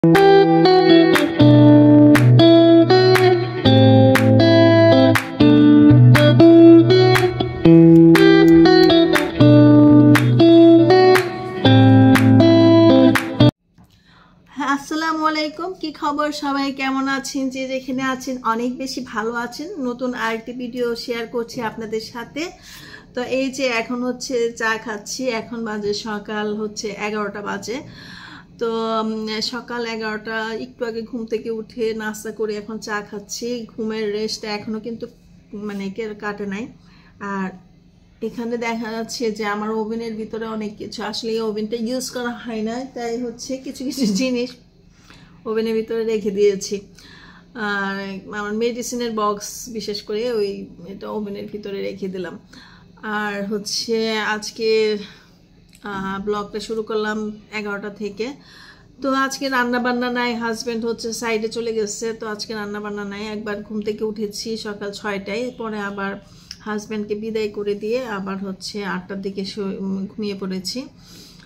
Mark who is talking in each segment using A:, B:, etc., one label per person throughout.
A: আসসালামু আলাইকুম, কি খবর? সবাই কেমন আছেন? যে যেখানে আছেন অনেক বেশি ভালো আছেন। নতুন আরেকটি ভিডিও শেয়ার করছি আপনাদের সাথে। তো এই যে এখন হচ্ছে চা খাচ্ছি, এখন বাজে সকাল হচ্ছে 11টা বাজে। তো সকাল 11টা, একটু আগে ঘুম থেকে উঠে নাস্তা করে এখন চা খাচ্ছি। ঘুমের রেস্ট এখনো কিন্তু মানে কাটে নাই। আর এখানে দেখা যাচ্ছে যে আমার ওভেনের ভিতরে অনেক কিছু, আসলে এই ওভেনটা ইউজ করা হয় না, তাই হচ্ছে কিছু কিছু জিনিস ওভেনের ভিতরে রেখে দিয়েছি। আর আমার মেডিসিনের বক্স বিশেষ করে এটা ওভেনের ভিতরে রেখে দিলাম। আর হচ্ছে আজকে ব্লগটা শুরু করলাম 11টা থেকে। তো আজকে রান্না বান্না নাই, হাজব্যান্ড হচ্ছে সাইডে চলে গেছে, তো আজকে রান্না বান্না নাই। একবার ঘুম থেকে উঠেছি সকাল 6টায়, পরে আবার হাজব্যান্ডকে বিদায় করে দিয়ে আবার হচ্ছে 8টার দিকে ঘুমিয়ে পড়েছি।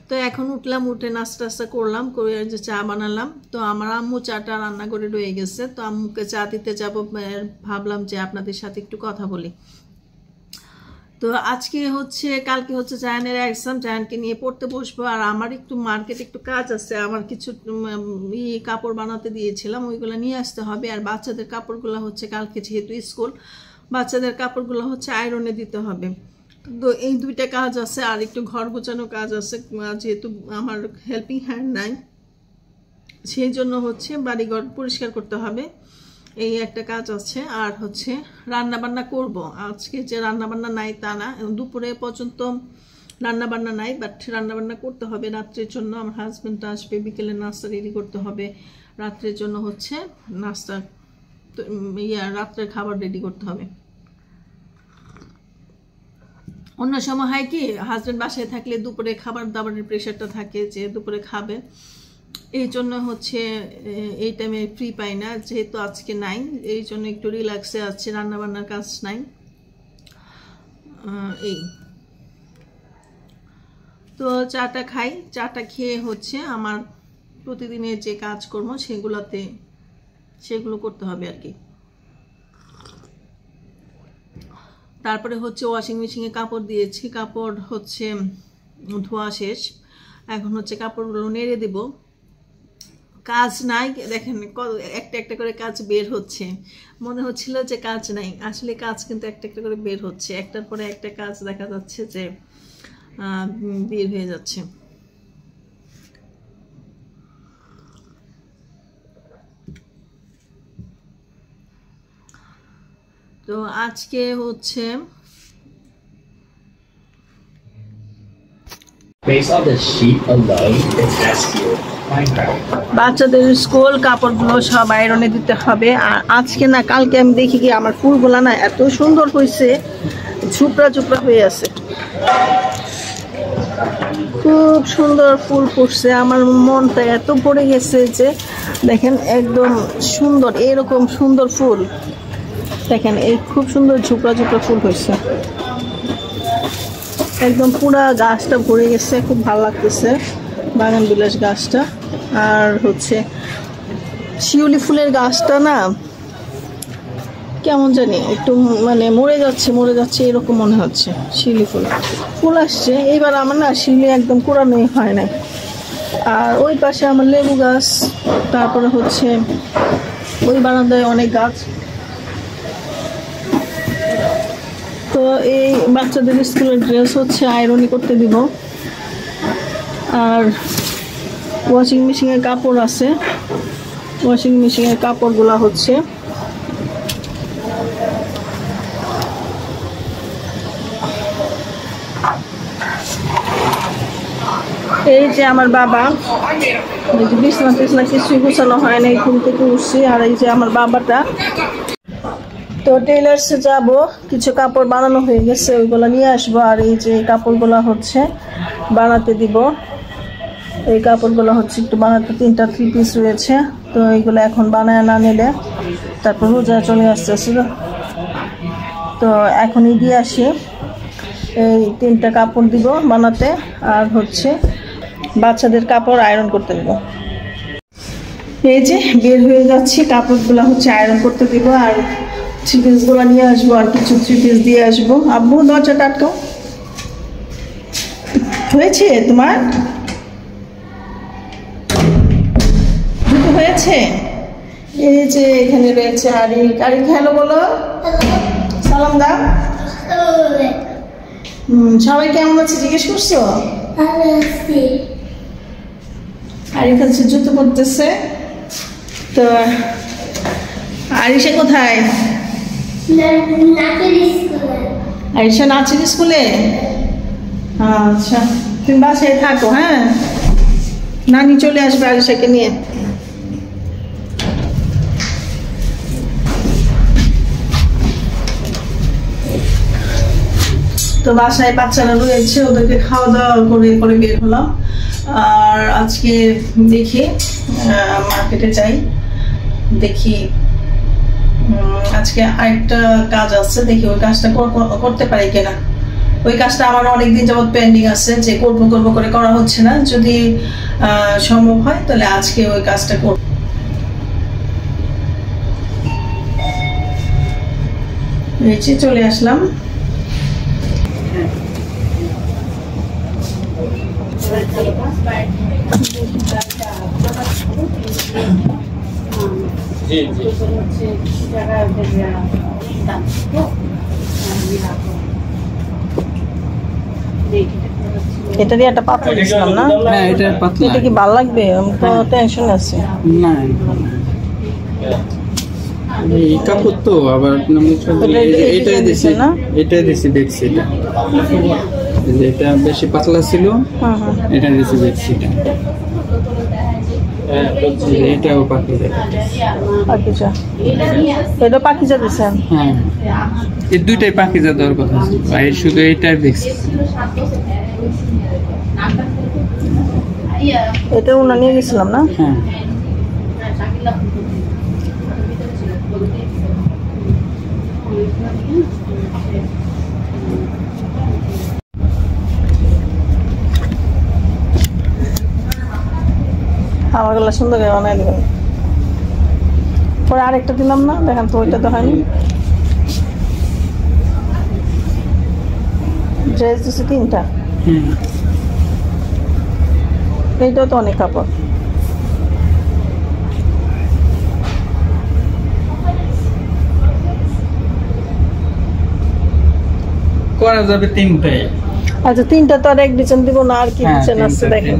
A: তো এখন উঠলাম, উঠে নাস্তা করলাম, করে যে চা বানালাম। তো আমার আম্মু চাটা রান্না করে রয়ে গেছে, তো আম্মুকে চা দিতে যাব, ভাবলাম যে আপনাদের সাথে একটু কথা বলি। তো আজকে হচ্ছে, কালকে হচ্ছে জায়ানের এক্সাম, জায়ানকে নিয়ে পড়তে বসবো। আর আমার একটু মার্কেটে একটু কাজ আছে, আমার কিছু কাপড় বানাতে দিয়েছিলাম, ওইগুলো নিয়ে আসতে হবে। আর বাচ্চাদের কাপড়গুলো হচ্ছে কালকে যেহেতু স্কুল, বাচ্চাদের কাপড়গুলো হচ্ছে আয়রনে দিতে হবে। তো এই দুইটা কাজ আছে, আর একটু ঘর গোছানো কাজ আছে, যেহেতু আমার হেল্পিং হ্যান্ড নাই, সেই জন্য হচ্ছে বাড়িঘর পরিষ্কার করতে হবে, এই একটা কাজ আছে। আর হচ্ছে রান্না বান্না করব আজকে, যে রান্না বান্না নাই তা না, দুপুরে পর্যন্ত রান্না বান্না নাই, বাট রান্না বান্না করতে হবে রাত্রের জন্য। আমার হাজব্যান্ড আসবে, বিকেলে নাস্তা রেডি করতে হবে, রাত্রের জন্য হচ্ছে নাস্তা রাত্রের খাবার রেডি করতে হবে। অন্য সময় হয় কি, হাজব্যান্ড বাসায় থাকলে দুপুরে খাবার দাবারের প্রেশারটা থাকে যে দুপুরে খাবে, এই জন্য হচ্ছে এই টাইমে ফ্রি পাই না, যেহেতু আজকে নাই, এই জন্য একটু রিল্যাক্সে আছে, রান্না বান্নার কাজ নাই। এই তো চাটা খাই, চাটা খেয়ে হচ্ছে আমার প্রতিদিনের যে কাজকর্ম সেগুলো করতে হবে আর কি। তারপরে হচ্ছে ওয়াশিং মেশিনে কাপড় দিয়েছি, কাপড় হচ্ছে ধোয়া শেষ, এখন হচ্ছে কাপড়গুলো নেড়ে দিব। কাজ নাই, দেখেন একটা একটা করে কাজ বের হচ্ছে, মনে হচ্ছিল যে কাজ নাই, আসলে কাজ কিন্তু একটা একটা করে বের হচ্ছে, একটার পরে একটা কাজ দেখা যাচ্ছে যে বের হয়ে যাচ্ছে। তো আজকে হচ্ছে বাচ্চাদের স্কুল কাপড়গুলো সব আয়রনে দিতে হবে। আর আজকে না, কালকে আমি দেখি কি আমার ফুলগুলা না এত সুন্দর হয়েছে, ঝুপড়া ঝুপড়া হয়ে আছে, খুব সুন্দর ফুল ফুটছে। আমার মনটা এত ভরে গেছে যে দেখেন, একদম সুন্দর, এরকম সুন্দর ফুল দেখেন, এই খুব সুন্দর ঝুপড়া ঝুপড়া ফুল হয়েছে, একদম পুরা গাছটা ভরে গেছে, খুব ভালো লাগতেছে বাগান বিলাস গাছটা। আর হচ্ছে শিউলি ফুলের গাছটা না কেমন জানি একটু মানে মরে যাচ্ছে এরকম মনে হচ্ছে। শিউলি ফুল আসছে এইবার, আমার না শিউলি একদম কুড়ানোই হয় না। আর ওই পাশে আমার লেবু গাছ, তারপরে হচ্ছে ওই বারান্দায় অনেক গাছ। তো এই বাচ্চাদের স্কুলের ড্রেস হচ্ছে আয়রনি করতে দিব। আর ওয়াশিং মেশিনের কাপড় আছে, ওয়াশিং মেশিনের কাপড়গুলা হচ্ছে এই যে আমার বাবা, বিছনা টিছনা কিছুই গুছানো হয় না, ঘুম থেকে উঠছি। আর এই যে আমার বাবাটা, তো টেইলার্সে যাব, কিছু কাপড় বানানো হয়ে গেছে, ওইগুলো নিয়ে আসবো। আর এই যে কাপড়গুলো হচ্ছে বানাতে দিব, এই কাপড়গুলো হচ্ছে একটু বানাতে, 3টা 3 পিস রয়েছে, তো এইগুলো এখন বানায় না নিলে তারপর রোজা চলে আসতেছে, তো এখনই দিয়ে আসি। এই 3টা কাপড় দিব বানাতে, আর হচ্ছে বাচ্চাদের কাপড় আয়রন করতে দিব। এই যে বের হয়ে যাচ্ছি, কাপড়গুলো হচ্ছে আয়রন করতে দিব, আর থ্রি পিসগুলো নিয়ে আসবো, আর কিছু থ্রি পিস দিয়ে আসবো। আব্বু দরজাটা আটকাও। হয়েছে তোমার দুটো হয়েছে? এই যে এখানে রয়েছে আরিক। আরিক হ্যালো বলো, সালাম দাও। সবাই কেমন আছে জিজ্ঞেস করছো? আরিক হচ্ছে জুতো পরতেছে। তো আরিশা কোথায়? আরিশা নাচের স্কুলে। আচ্ছা, তুমি বাসায় থাকো। হ্যাঁ, নানি চলে আসবে আরিশাকে নিয়ে। তো বাসায় বাচ্চারা রয়েছে, ওদেরকে খাওয়া দাওয়া করে পরে বের হলাম। আর আজকে দেখি মার্কেটে যাই, দেখি আজকে আরেকটা কাজ আছে, দেখি ওই কাজটা করতে পারি কিনা। ওই কাজটা আমার অনেকদিন যাবত পেন্ডিং আছে, যে করবো করবো করে করা হচ্ছে না। যদি সম্ভব হয় তাহলে আজকে ওই কাজটা করব। এই যে চলে আসলাম। এটা দিয়ে একটা পাতলা দিছিলাম না?
B: হ্যাঁ, এটা পাতলা।
A: এটা কি ভালো লাগবে? আমি তো টেনশন আছে।
B: না, এই কাপড় তো আবার এটাই দিছি না, এটাই দিছি বেডশিট। এটা বেশি পাতলা ছিল, এটা দিছি বেডশিট। এটাও পাকিজা।
A: পাকিজা, এটা পাকিজা দিছেন?
B: হ্যাঁ, এই দুইটাই পাকিজা দেওয়ার কথা ছিল, আর শুধু এইটাই দেখছি।
A: এটা ওনা নিয়ে গেছিলাম না?
B: হ্যাঁ,
A: আমার গলা সুন্দর করে বানাই দেবেন। পরে আরেকটা দিলাম না, দেখেন তো ওইটা তো হয়নি। ড্রেস দিচ্ছে 3টা। এইটাও তো অনেক কাপড়।
B: করা যাবে 3টাই।
A: আচ্ছা, 3টা তো আর এক ডিজাইন দিব না, আর কি ডিজাইন আছে দেখেন।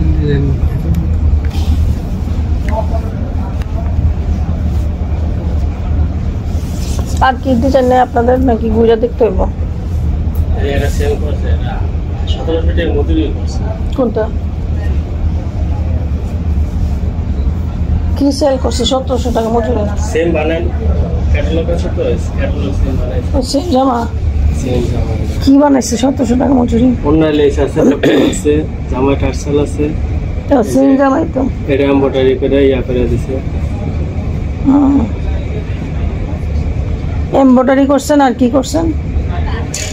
A: আর কি ডিজাইন নেই আপনাদের, নাকি ঘুরে দেখতে হইব? কোনটা কি সেল করছে? 1700 টাকা মজুরি।
C: সেম বানান ক্যাটালগ আছে তো, ক্যাটালগ সেম বানাইছে।
A: সেম জামা
C: সেম জামা
A: কি বানাইছে? 1700 টাকা মজুরি।
C: অন্য লেস আছে, কাপড় আছে, জামা টার্সেল আছে।
A: তো সেম জামাই তো।
C: এটা এমব্রয়ডারি করে ইয়া করে দিছে।
A: এমব্রয়ডারি করছেন আর কি করছেন?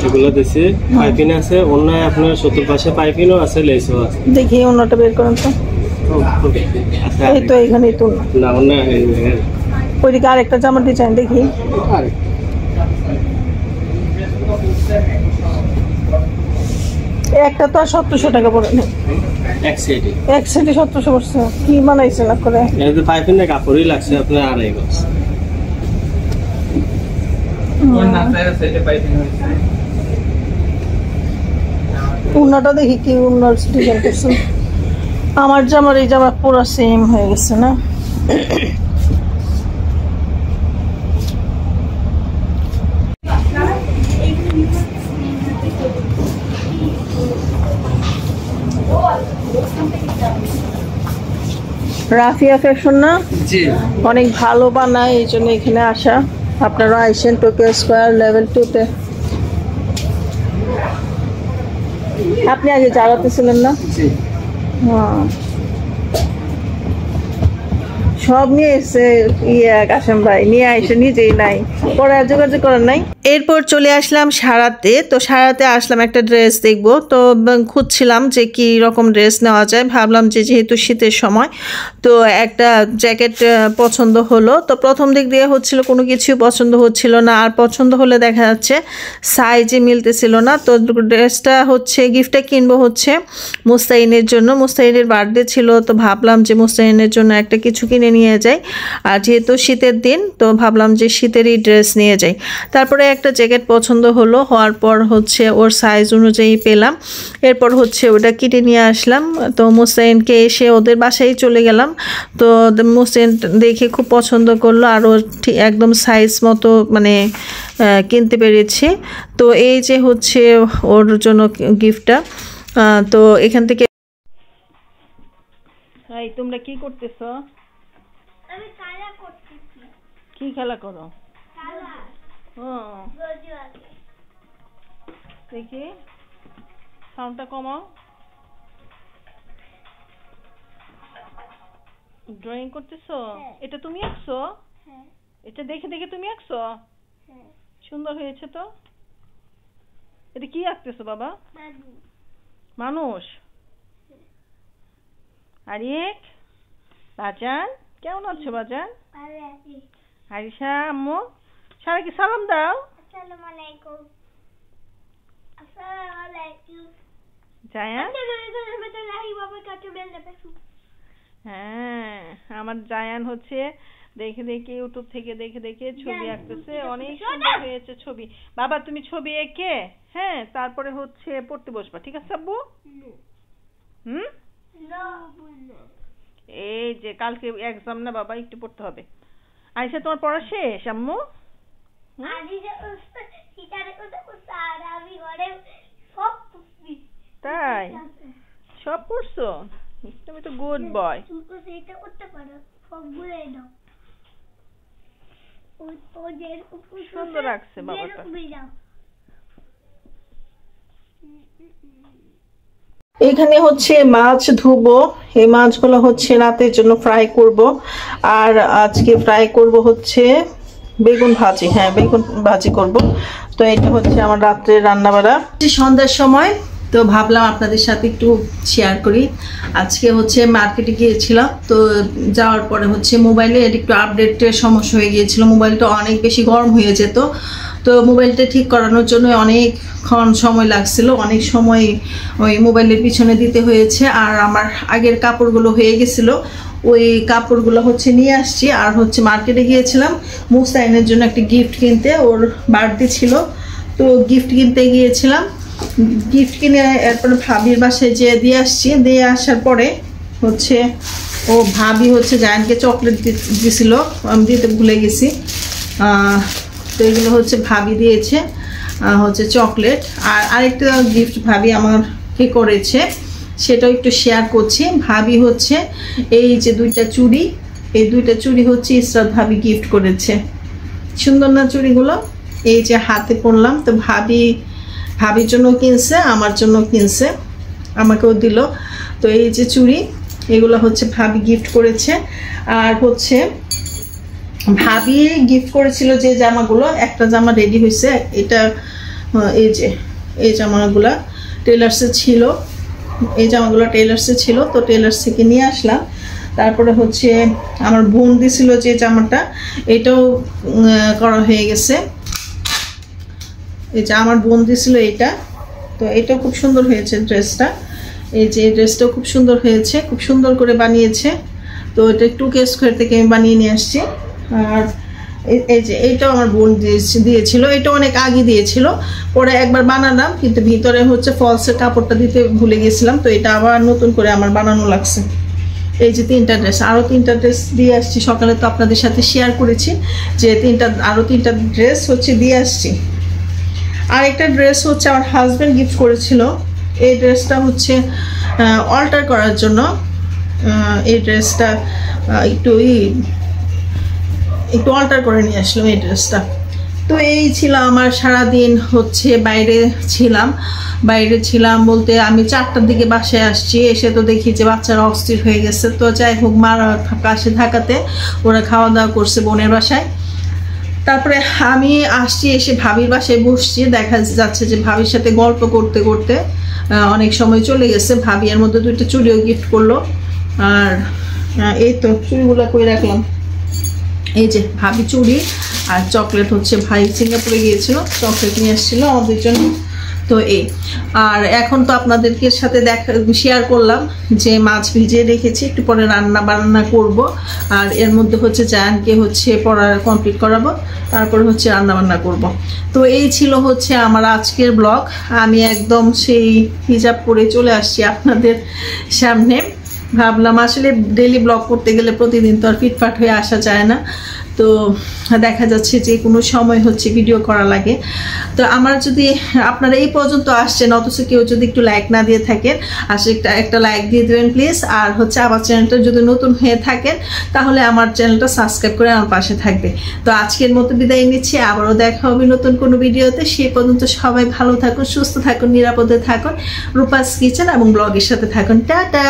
C: এগুলো দিছে, পাইপিং আছে, অন্য আপনার 70 পাশে পাইপিংও আছে, লেসও আছে।
A: দেখি অন্যটা বের করেন তো। এই তো এইখানেই তো
C: না, অন্য
A: ওইদিকে আরেকটা জামার ডিজাইন দেখি। একটা তো আর 1700 টাকা পড়ে নেই,
C: এক সেটে
A: 1700 পড়ছে। কি বানাইছে না করে?
C: এই যে পাইপিং এর কাপড়ই লাগছে আপনার 2.5 গজ।
A: উন্নাটা দেখি কি উন্নার ডিজাইন করছে। আমার জামার এই জামা পুরো সেম হয়ে গেছে না? রাফিয়া ফ্যাশন না?
B: জি,
A: অনেক ভালো বানায়, এই জন্য এখানে আসা। আপনারা আইসেন টোকিও স্কয়ার লেভেল 2-তে। আপনি আগে জারাতে ছিলেন না?
B: জি।
A: হ্যাঁ, সব নিয়ে এসে কাশেম ভাই নিয়ে এসে নিজেই নাই, পরে যোগাযোগ করার নাই। এরপর চলে আসলাম সারাতে। তো সারাতে আসলাম একটা ড্রেস দেখবো, তো খুঁজছিলাম যে কি রকম ড্রেস নেওয়া যায়। ভাবলাম যে যেহেতু শীতের সময়, তো একটা জ্যাকেট পছন্দ হলো। তো প্রথম দিক দিয়ে হচ্ছিল কোনো কিছুই পছন্দ হচ্ছিল না, আর পছন্দ হলে দেখা যাচ্ছে সাইজে মিলতেছিল না। তো ড্রেসটা হচ্ছে গিফটটা কিনবো হচ্ছে মুস্তাইনের জন্য, মুস্তাইনের বার্থডে ছিল। তো ভাবলাম যে মুস্তাইনের জন্য একটা কিছু কিনে নিয়ে যাই, আর যেহেতু শীতের দিন তো ভাবলাম যে শীতেরই ড্রেস নিয়ে যাই। তারপরে একটা জ্যাকেট পছন্দ হলো, হওয়ার পর হচ্ছে ওর সাইজ অনুযায়ী পেলাম। এরপর হচ্ছে ওটা কিনে নিয়ে আসলাম। তো মুস্তাইনকে এসে ওদের বাসায় চলে গেলাম। তো মুস্তাইন দেখে খুব পছন্দ করলো, আর ওর ঠিক একদম সাইজ মতো মানে কিনতে পেরেছি। তো এই যে হচ্ছে ওর জন্য গিফটটা। তো এখান থেকে তোমরা কি করতেছো?
D: আমি খেলা করতেছি।
A: কি খেলা করো?
D: খেলা।
A: দেখি সাউন্ডটা কমাও। ড্রয়িং করতেছো? এটা তুমি আঁকছো?
D: হ্যাঁ।
A: এটা দেখে দেখে তুমি আঁকছো?
D: হ্যাঁ।
A: সুন্দর হয়েছে তো। এটা কি আঁকতেছো বাবা?
D: মানুষ।
A: আরিক, বাজান কেমন আছো বাজান?
D: ভালো আছি।
A: আরিশা আম্মু সবাইকে সালাম দাও।
D: আসসালামু আলাইকুম। আসসালামু আলাইকুম।
A: জায়ান?
D: হ্যাঁ,
A: আমার জায়ান হচ্ছে দেখে দেখে ইউটিউব থেকে দেখে দেখে ছবি আঁকতেছে। অনেক সুন্দর হয়েছে ছবি। বাবা তুমি ছবি এঁকে হ্যাঁ তারপরে হচ্ছে পড়তে বসবা, ঠিক আছে আব্বু? এই যে কালকে এক্সাম না বাবা, একটু পড়তে হবে। আইসা তোমার পড়া শেষ আম্মু? তাই সব পড়ছো? তুমি তো গুড বয়। সুন্দর লাগছে বাবাটা। এখানে হচ্ছে মাছ ধুবো। এই মাছগুলো হচ্ছে রাতের জন্য ফ্রাই করব। আর আজকে ফ্রাই করব হচ্ছে বেগুন ভাজি। হ্যাঁ বেগুন ভাজি করব। তো এটা হচ্ছে আমার রাত্রে রান্না বাড়া। সন্ধ্যার সময় তো ভাবলাম আপনাদের সাথে একটু শেয়ার করি। আজকে হচ্ছে মার্কেটে গিয়েছিলাম। তো যাওয়ার পরে হচ্ছে মোবাইলে একটু আপডেটের সমস্যা হয়ে গিয়েছিল। মোবাইলটা অনেক বেশি গরম হয়ে যেত। তো মোবাইলটা ঠিক করানোর জন্য অনেকক্ষণ সময় লাগছিল, অনেক সময় ওই মোবাইলের পিছনে দিতে হয়েছে। আর আমার আগের কাপড়গুলো হয়ে গেছিল, ওই কাপড়গুলো হচ্ছে নিয়ে আসছি। আর হচ্ছে মার্কেটে গিয়েছিলাম মুস্তাইনের জন্য একটা গিফট কিনতে, ওর বার্থডে ছিল। তো গিফট কিনতে গিয়েছিলাম, গিফট কিনে এরপরে ভাবির বাসায় যেয়ে দিয়ে আসছি। দিয়ে আসার পরে হচ্ছে ও ভাবি হচ্ছে জায়ানকে চকলেট দিছিল, আমি দিতে ভুলে গেছি। তো এগুলো হচ্ছে ভাবি দিয়েছে হচ্ছে চকলেট। আর আরেকটা গিফট ভাবি আমাকে করেছে, সেটাও একটু শেয়ার করছি। ভাবি হচ্ছে এই যে দুইটা চুড়ি, এই দুইটা চুড়ি হচ্ছে ইসরাত ভাবি গিফট করেছে। সুন্দর না চুড়িগুলো? এই যে হাতে পরলাম। তো ভাবির জন্য কিনছে, আমার জন্য কিনছে, আমাকেও দিল। তো এই যে চুড়ি, এগুলো হচ্ছে ভাবি গিফট করেছে। আর হচ্ছে ভাবি গিফট করেছিল যে জামাগুলো, একটা জামা রেডি হয়েছে। এটা এই যে এই জামাগুলা টেলার্সে ছিল, এই জামাগুলো টেলার্সে ছিল। তো টেলার্স থেকে নিয়ে আসলাম। তারপরে হচ্ছে আমার বোন দিছিল যে জামাটা, এটাও করা হয়ে গেছে। এই যে আমার বোন দিছিল এটা, তো এটা খুব সুন্দর হয়েছে ড্রেসটা। এই যে ড্রেসটাও খুব সুন্দর হয়েছে, খুব সুন্দর করে বানিয়েছে। তো এটা 2K স্কয়ার থেকে আমি বানিয়ে নিয়ে আসছি। আর এই যে এইটাও আমার বোন দিয়েছিল, এটা অনেক আগে দিয়েছিল, পরে একবার বানালাম, কিন্তু ভিতরে হচ্ছে ফলসের কাপড়টা দিতে ভুলে গেছিলাম। তো এটা আবার নতুন করে আমার বানানো লাগছে। এই যে 3টা ড্রেস, আরও 3টা ড্রেস দিয়ে আসছি। সকালে তো আপনাদের সাথে শেয়ার করেছি যে আরও 3টা ড্রেস হচ্ছে দিয়ে আসছি। আর একটা ড্রেস হচ্ছে আমার হাজব্যান্ড গিফট করেছিল। এই ড্রেসটা হচ্ছে অল্টার করার জন্য। এই ড্রেসটা একটু অল্টার করে নিয়ে আসলাম এই ড্রেসটা। তো এই ছিল আমার সারাদিন, হচ্ছে বাইরে ছিলাম বলতে আমি 4টার দিকে বাসায় আসছি। এসে তো দেখি যে বাচ্চারা অস্থির হয়ে গেছে। তো যাই হোক, মার পাশে থাকাতে ওরা খাওয়া দাওয়া করছে বোনের বাসায়। তারপরে আমি আসছি, এসে ভাবির বাসায় বসছি। দেখা যাচ্ছে যে ভাবির সাথে গল্প করতে করতে অনেক সময় চলে গেছে। ভাবি এর মধ্যে 2টা চুড়িও গিফট করলো। আর এই তো চুড়িগুলো কই রাখলাম, এই যে ভাবি চুড়ি আর চকলেট হচ্ছে ভাই সিঙ্গাপুরে গিয়েছিল, চকলেট নিয়ে আসছিল আমাদের জন্য। তো এই আর এখন তো আপনাদেরকে সাথে শেয়ার করলাম যে মাছ ভিজিয়ে রেখেছি, একটু পরে রান্না বান্না করব। আর এর মধ্যে হচ্ছে জায়ানকে হচ্ছে পড়া কমপ্লিট করাবো, তারপরে হচ্ছে রান্না বান্না করব। তো এই ছিল হচ্ছে আমার আজকের ব্লগ। আমি একদম সেই হিজাব পরে চলে আসছি আপনাদের সামনে। ভাবলাম আসলে ডেইলি ব্লগ করতে গেলে প্রতিদিন তো আর ফিটফাট হয়ে আসা যায় না, তো দেখা যাচ্ছে যে কোনো সময় হচ্ছে ভিডিও করা লাগে। তো আমার যদি আপনারা এই পর্যন্ত আসছেন অথচ কেউ যদি একটু লাইক না দিয়ে থাকেন, আসলে একটা লাইক দিয়ে দেবেন প্লিজ। আর হচ্ছে আমার চ্যানেলটা যদি নতুন হয়ে থাকেন তাহলে আমার চ্যানেলটা সাবস্ক্রাইব করে আমার পাশে থাকবে। তো আজকের মতো বিদায় নিচ্ছি, আবারও দেখা হবে নতুন কোনো ভিডিওতে। সেই পর্যন্ত সবাই ভালো থাকুন, সুস্থ থাকুন, নিরাপদে থাকুন, রূপাস কিচেন এবং ব্লগের সাথে থাকুন। টাটা।